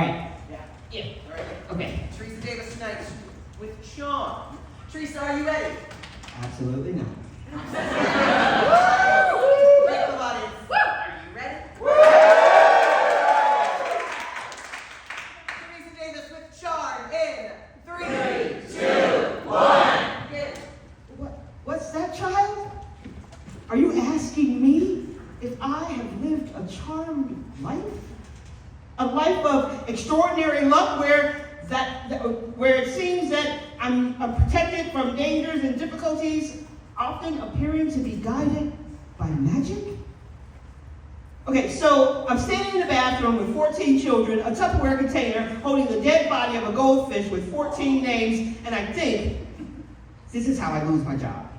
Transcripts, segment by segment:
right. Yeah. All right. Okay. Theresa Davis tonight with Sean. Theresa, are you ready? Absolutely not. Welcome, audience. Are you ready? Theresa Davis with Sean in 3, 2, 1. Begin. What's that, child? Are you asking me if I have lived a charmed life? A life of extraordinary luck where it seems that I'm protected from dangers and difficulties, often appearing to be guided by magic? Okay, so I'm standing in the bathroom with 14 children, a Tupperware container holding the dead body of a goldfish with 14 names, and I think, this is how I lose my job.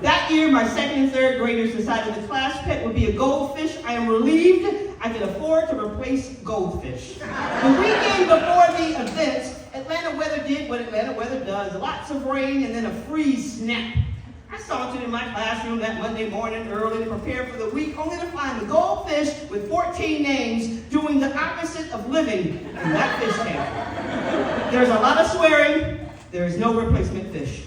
That year, my second and third graders decided the class pet would be a goldfish. I am relieved I could afford to replace goldfish. The weekend before the event, Atlanta weather did what Atlanta weather does. Lots of rain and then a freeze snap. I sauntered in my classroom that Monday morning early to prepare for the week, only to find the goldfish with 14 names doing the opposite of living in that fish tank. There's a lot of swearing. There is no replacement fish.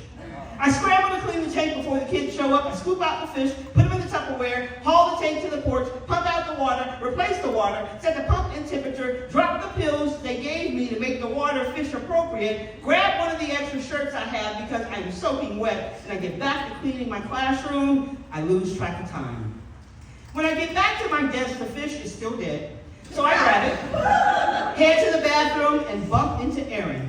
I scramble to clean the tank before the kids show up. I scoop out the fish, put them in the Tupperware, haul the tank to the porch, pump out the water, replace the water, set the pump in temperature, drop the pills they gave me to make the water fish appropriate, grab one of the extra shirts I have because I'm soaking wet, and I get back to cleaning my classroom. I lose track of time. When I get back to my desk, the fish is still dead. So I grab it, head to the bathroom, and bump into Erin.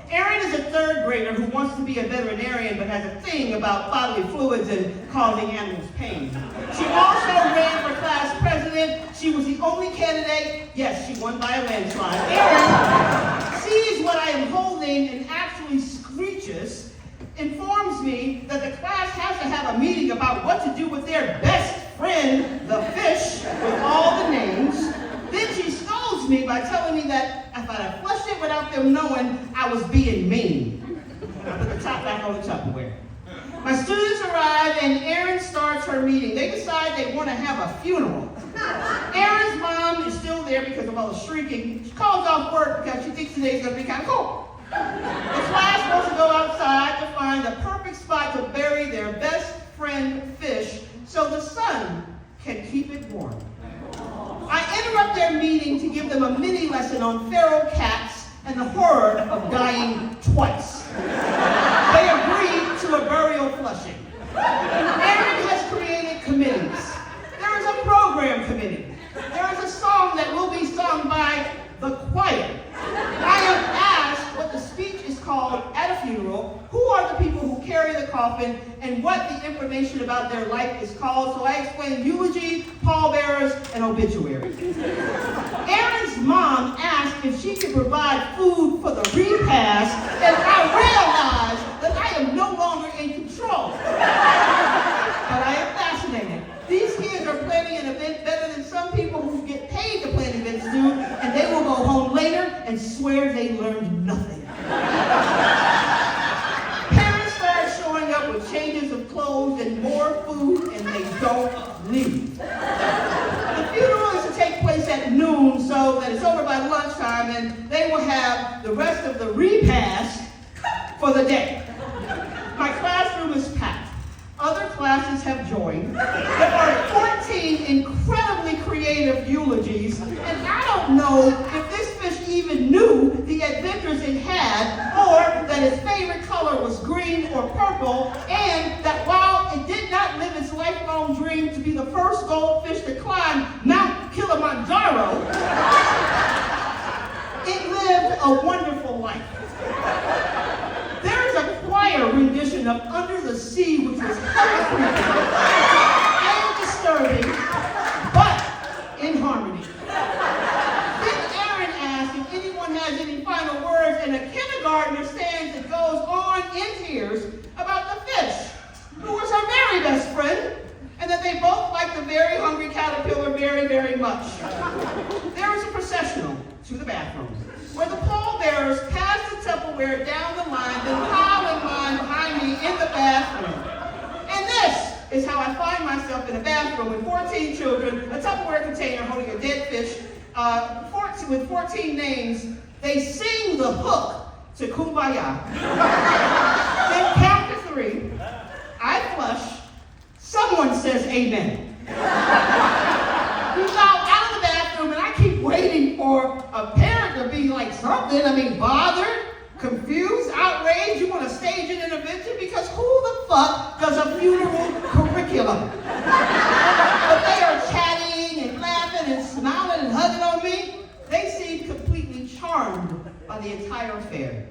Erin is a third grader who wants to be a veterinarian but has a thing about bodily fluids and causing animals pain. She also ran for class president. She was the only candidate. Yes, she won by a landslide. Erin sees what I am holding and actually screeches, informs me that the class has to have a meeting about what to do with their best friend, the fish, with all the names. Then she scolds me by telling me that if I had flushed it without them knowing, I was being mean. I put the top back on the Tupperware. My students arrive and Erin starts her meeting. They decide they want to have a funeral. Erin's mom is still there because of all the shrieking. She calls off work because she thinks today's going to be kind of cool. The class wants to go outside to find the perfect spot to bury their best friend fish so the sun can keep it warm. I interrupt their meeting to give them a mini lesson on feral cats and the horror of dying twice. They agreed to a burial flushing. Erin has created committees. There is a program committee. There is a song that will be sung by the choir. I am asked what the speech is called at a funeral, who are the people who carry the coffin, and what the information about their life is called, so I explain eulogy, pallbearers, and obituary. Erin's mom asked if she could provide food for the repast, and I realized that I am no longer in control. But I am fascinated. These kids are planning an event better than some people who get paid to plan events do, and they will go home later and swear they learned nothing. Parents start showing up with changes of clothes and more food, and they don't leave. The funeral is to take place at noon, so that it's over by lunchtime, and they will have the rest of the repast for the day. My classroom is packed. Other classes have joined. There are 14 incredibly creative eulogies, and I don't know if this fish even knew the adventures it had, or that its favorite color was green or purple, and that while it did not live its lifelong dream to be the first goldfish to climb Mount Kilimanjaro, it lived a wonderful life. There is a choir rendition of Under the Sea, which was heartbreaking and disturbing, but in harmony. Then Erin asked if anyone has any final words, and a kindergartner stands and goes on in tears about the fish, who was her very best friend, and that they both liked the very hungry caterpillar very, very much. There is a processional to the bathroom, where the pallbearers pass the Tupperware down the line, then pile in line behind me in the bathroom. And this is how I find myself in a bathroom with 14 children, a Tupperware container holding a dead fish, 14 14 names, they sing the hook to Kumbaya. Then count to 3. I flush. Someone says amen. We go out of the bathroom and I keep waiting for a parent to be like something. I mean, bothered, confused, outraged. You want to stage an intervention because who the fuck does a funeral curriculum? But they are chatting and laughing and smiling and hugging on me. They seem completely charmed by the entire affair.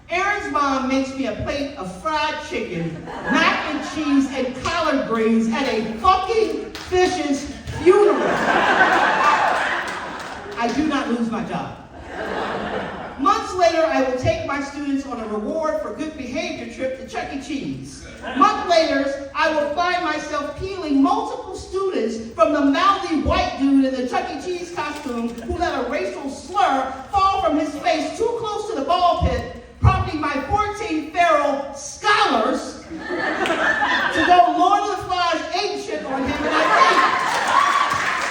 Aaron's mom makes me a plate of fried chicken, mac and cheese, and collard greens at a fucking fish's funeral. I do not lose my job. Months later, I will take my students on a reward for good behavior trip to Chuck E. Cheese. Months later, I will find myself peeling multiple students from the mouthy white dude in the Chuck E. Cheese costume who let a racial slur fall from his face too close to the ball pit, prompting my 14 feral scholars to go Lord of the Flies ape shit on him. And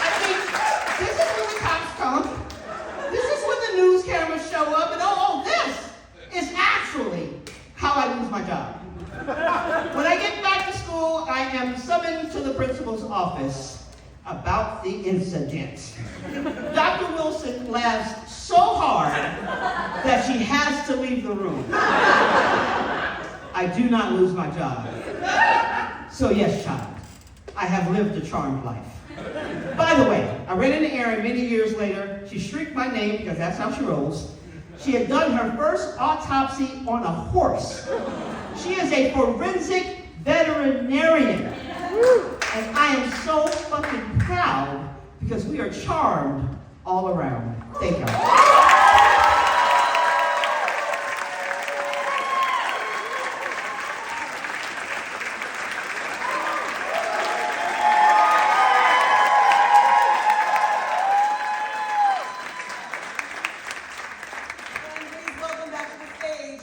I think, this is when the cops come. This is when the news cameras show up. And this is actually how I lose my job. When I get back to school, I am summoned to the principal's office about the incident. Dr. Wilson laughs so hard that she has to leave the room. I do not lose my job. So yes, child, I have lived a charmed life. By the way, I ran into Erin many years later. She shrieked my name because that's how she rolls. She had done her first autopsy on a horse. She is a forensic veterinarian. And I am so fucking proud because we are charmed all around. Thank you.